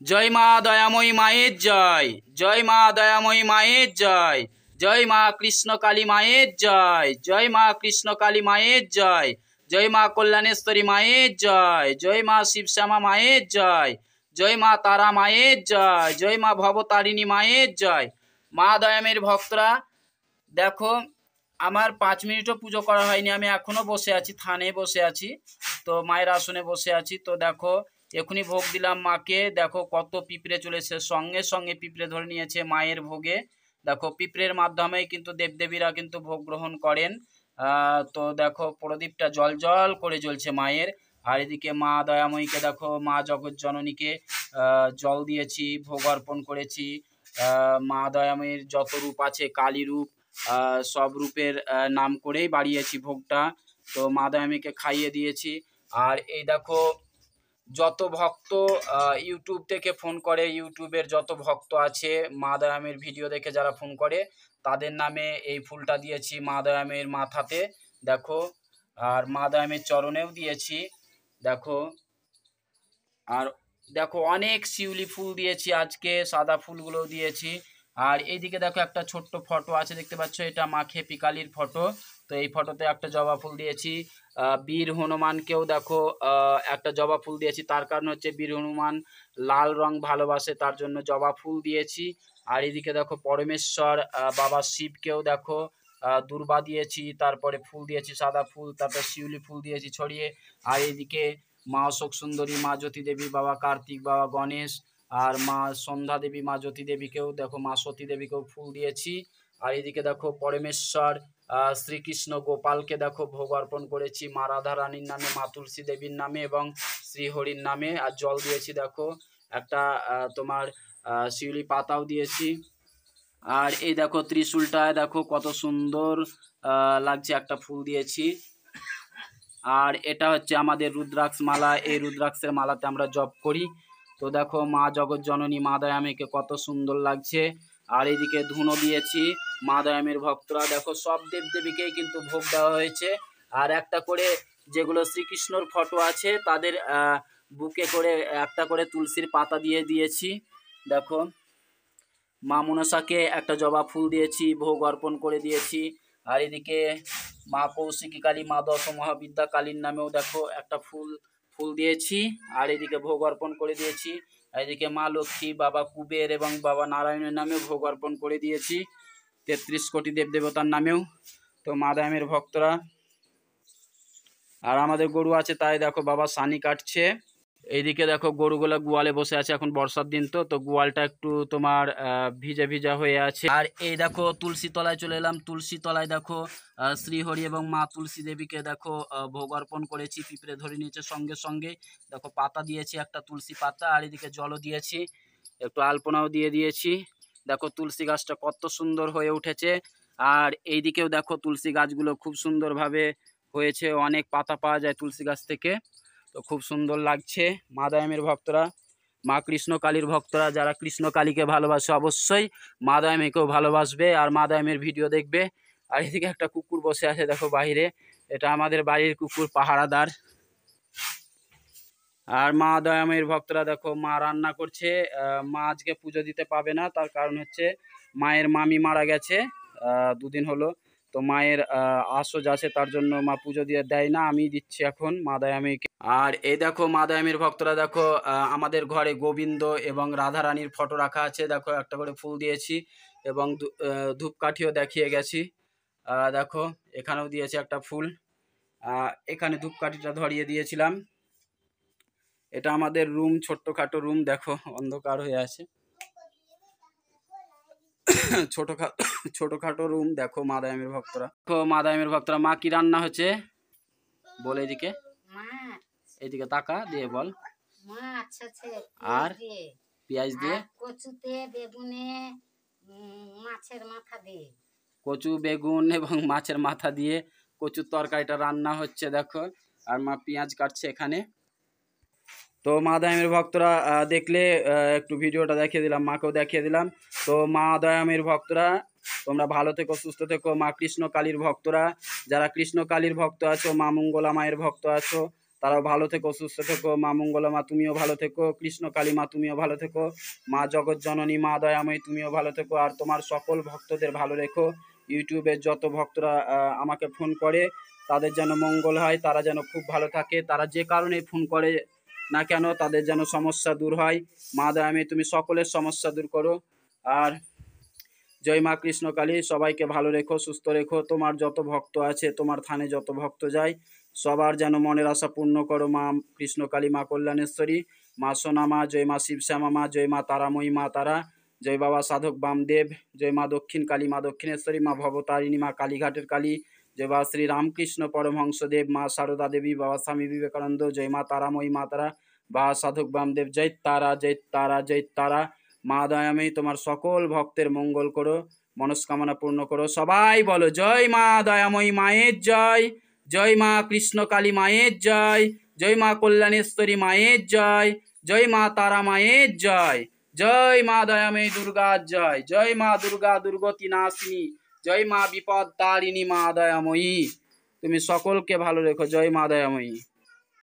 জয় মা দয়াময়ী মায়ের জয়, জয় মা দয়াময়ী মায়ের জয়, জয় মা কৃষ্ণকালী মায়ের জয়, জয় মা কৃষ্ণকালী মায়ের জয়, জয় মা কল্যাণেশ্বরী মায়ের জয়, জয় মা শিবশ্যামা মায়ের জয়, জয় মা তারা মায়ের জয়, জয় মা ভবতারিণী মায়ের জয়। মা দয়ামের ভক্তরা দেখো, আমার 5 মিনিটও পুজো করা হয়নি, আমি এখনো বসে আছি, থানে বসে আছি, তো মায়ের আসনে বসে আছি। তো দেখো এখনই ভোগ দিলাম মাকে, দেখো কত পিঁপড়ে চলেছে, সঙ্গে সঙ্গে পিঁপড়ে ধরে নিয়েছে মায়ের ভোগে। দেখো পিঁপড়ের মাধ্যমেই কিন্তু দেবদেবীরা কিন্তু ভোগ গ্রহণ করেন। তো দেখো প্রদীপটা জল জল করে জ্বলছে মায়ের। আর এদিকে মা দয়াময়ীকে দেখো, মা জগৎ জননীকে জল দিয়েছি, ভোগ অর্পণ করেছি। মা দয়াময়ীর যত রূপ আছে, কালী রূপ, সব রূপের নাম করেই বাড়িয়েছি ভোগটা। তো মা দয়াময়ীকে খাইয়ে দিয়েছি। আর এই দেখো যত ভক্ত ইউটিউব থেকে ফোন করে, ইউটিউবের যত ভক্ত আছে মা দয়ামের ভিডিও দেখে যারা ফোন করে, তাদের নামে এই ফুলটা দিয়েছি মা দয়ামের মাথাতে দেখো, আর মা দয়ামের চরণেও দিয়েছি দেখো। আর দেখো অনেক শিউলি ফুল দিয়েছি আজকে, সাদা ফুলগুলো দিয়েছি। আর এইদিকে দেখো একটা ছোট্ট ফটো আছে, দেখতে পাচ্ছ, এটা মা খেপি কালীর ফটো। তো এই ফটোতে একটা জবা ফুল দিয়েছি। বীর হনুমানকেও দেখো একটা জবা ফুল দিয়েছি, তার কারণ হচ্ছে বীর হনুমান লাল রং ভালোবাসে, তার জন্য জবা ফুল দিয়েছি। আর এদিকে দেখো পরমেশ্বর বাবা শিবকেও দেখো দূর্বা দিয়েছি, তারপরে ফুল দিয়েছি সাদা ফুল, তারপরে শিউলি ফুল দিয়েছি ছড়িয়ে। আর এদিকে মা অশোক সুন্দরী, মা জ্যোতি দেবী, বাবা কার্তিক, বাবা গণেশ, আর মা সন্ধ্যা দেবী, মা জ্যোতি দেবীকেও দেখো, মা সতী দেবীকেও ফুল দিয়েছি। আর এদিকে দেখো পরমেশ্বর শ্রীকৃষ্ণ গোপালকে দেখো ভোগ অর্পণ করেছি মা রাধা রানীর নামে, মা তুলসী দেবীর নামে এবং শ্রীহরির নামে। আর জল দিয়েছি দেখো, একটা তোমার শিউলি পাতাও দিয়েছি। আর এই দেখো ত্রিশূলটায় দেখো কত সুন্দর লাগছে, একটা ফুল দিয়েছি। আর এটা হচ্ছে আমাদের রুদ্রাক্ষ মালা, এই রুদ্রাক্ষের মালাতে আমরা জপ করি। তো দেখো মা জগৎ জননী মা দয়ামীকে কত সুন্দর লাগছে। আর এইদিকে ধুনো দিয়েছি মা দয়ামের ভক্তরা দেখো, সব দেবদেবীকেই কিন্তু ভোগ দেওয়া হয়েছে। আর একটা করে যেগুলো শ্রীকৃষ্ণর ফটো আছে তাদের বুকে করে একটা করে তুলসীর পাতা দিয়ে দিয়েছি দেখো। মা মনসাকে একটা জবা ফুল দিয়েছি, ভোগ অর্পণ করে দিয়েছি। আর এদিকে মা কৌশিকী কালী, মা দশ মহাবিদ্যা কালীর নামেও দেখো একটা ফুল দিয়েছি। আর এদিকে ভোগ অর্পণ করে দিয়েছি। আর এদিকে মা লক্ষ্মী, বাবা কুবের এবং বাবা নারায়ণের নামেও ভোগ অর্পণ করে দিয়েছি, 33 কোটি দেবদেবতার নামেও। তো মা দয়ামের ভক্তরা, আর আমাদের গরু আছে তাই দেখো বাবা সানি কাটছে। এইদিকে দেখো গরুগুলো গোয়ালে বসে আছে, এখন বর্ষার দিন, তো গোয়ালটা একটু তোমার ভিজা ভিজা হয়ে আছে। আর এই দেখো তুলসী তলায় চলে এলাম, তুলসী তলায় দেখো শ্রীহরি এবং মা তুলসী দেবীকে দেখো ভোগ অর্পণ করেছি, পিঁপড়ে ধরে নিয়েছে সঙ্গে সঙ্গে দেখো, পাতা দিয়েছি একটা তুলসী পাতা। আর এদিকে জলও দিয়েছি, একটু আলপনাও দিয়ে দিয়েছি দেখো। তুলসী গাছটা কত সুন্দর হয়ে উঠেছে। আর এইদিকেও দেখো তুলসী গাছগুলো খুব সুন্দরভাবে হয়েছে, অনেক পাতা পাওয়া যায় তুলসী গাছ থেকে, তো খুব সুন্দর লাগছে। মা দয়ামের ভক্তরা, মা কৃষ্ণকালীর ভক্তরা, যারা কৃষ্ণকালীকে ভালোবাসে অবশ্যই মা দয়ামীকেও ভালোবাসবে আর মা দয়ামের ভিডিও দেখবে। আর এদিকে একটা কুকুর বসে আছে দেখো বাইরে, এটা আমাদের বাড়ির কুকুর পাহারাদার। আর মা দয়াময়ীর ভক্তরা দেখো মা রান্না করছে। মা আজকে পুজো দিতে পাবে না, তার কারণ হচ্ছে মায়ের মামি মারা গেছে 2 দিন হলো, তো মায়ের আসজ আছে, তার জন্য মা পুজো দিয়ে দেয় না, আমি দিচ্ছি এখন মা দয়াময়ীকে। আর এই দেখো মা দয়াময়ীর ভক্তরা দেখো, আমাদের ঘরে গোবিন্দ এবং রাধা রানীর ফটো রাখা আছে দেখো, একটা করে ফুল দিয়েছি এবং ধূপকাঠিও দেখিয়ে গেছি। দেখো এখানেও দিয়েছে একটা ফুল, এখানে ধূপকাঠিটা ধরিয়ে দিয়েছিলাম। এটা আমাদের রুম, ছোট্টখাটো রুম দেখো, অন্ধকার হয়ে আছে, ছোটখাটো রুম দেখো। মা দয়ামের ভক্তরা দেখো, মা দয়ামের ভক্তরা, মা কি রান্না হচ্ছে বলে, এদিকে এদিকে তাকা দিয়ে বল। আর পেঁয়াজ দিয়ে, কচুতে বেগুনে, মাছের মাথা দিয়ে, কচু বেগুন এবং মাছের মাথা দিয়ে কচুর তরকারিটা রান্না হচ্ছে দেখো। আর মা পেঁয়াজ কাটছে এখানে। তো মা দয়ামের ভক্তরা দেখলে একটু ভিডিওটা দেখিয়ে দিলাম, মাকেও দেখিয়ে দিলাম। তো মা দয়ামের ভক্তরা তোমরা ভালো থেকো, সুস্থ থেকো। মা কৃষ্ণকালীর ভক্তরা, যারা কৃষ্ণকালীর ভক্ত আছো, মা মঙ্গলা মায়ের ভক্ত আছো, তারাও ভালো থেকো, সুস্থ থেকো। মা মঙ্গলা মা তুমিও ভালো থেকো, কৃষ্ণ কালী মা তুমিও ভালো থেকো, মা জগৎ জননী মা দয়াময়ী তুমিও ভালো থেকো। আর তোমার সকল ভক্তদের ভালো রেখো। ইউটিউবের যত ভক্তরা আমাকে ফোন করে তাদের যেন মঙ্গল হয়, তারা যেন খুব ভালো থাকে, তারা যে কারণে ফোন করে না কেন তাদের যেন সমস্যা দূর হয়। মা দয়াময়ী তুমি সকলের সমস্যা দূর করো। আর জয় মা কৃষ্ণকালী, সবাইকে ভালো রেখো, সুস্থ রেখো। তোমার যত ভক্ত আছে, তোমার থানে যত ভক্ত যায়, সবার যেন মনের আশা পূর্ণ করো মা কৃষ্ণকালী, মা কল্যাণেশ্বরী, মা সোনা মা, জয় মা শিবশ্যামা মা, জয় মা তারাময়ী মা তারা, জয় বাবা সাধক বামদেব, জয় মা দক্ষিণ কালী মা দক্ষিণেশ্বরী, মা ভবতারিণী মা কালীঘাটের কালী, জয় বাবা শ্রী রামকৃষ্ণ পরমহংসদেব, মা সারদা দেবী, বাবা স্বামী বিবেকানন্দ, জয় মা তারাময়ী মা তারা, বাবা সাধক বামদেব, জয় তারা জয় তারা জয় তারা। মা দয়াময়ী তোমার সকল ভক্তের মঙ্গল করো, মনস্কামনা পূর্ণ করো। সবাই বলো জয় মা দয়াময়ী মায়ের জয়, জয় মা কৃষ্ণকালী মায়ের জয়, জয় মা কল্যাণেশ্বরী মায়ের জয়, জয় মা তারা মায়ের জয়, জয় মা দয়াময়ী দুর্গার জয়, জয় মা দুর্গা দুর্গতি নাশিনী, জয় মা বিপদ তারিণী মা দয়াময়ী। তুমি সকলকে ভালো রেখো। জয় মা দয়াময়ী।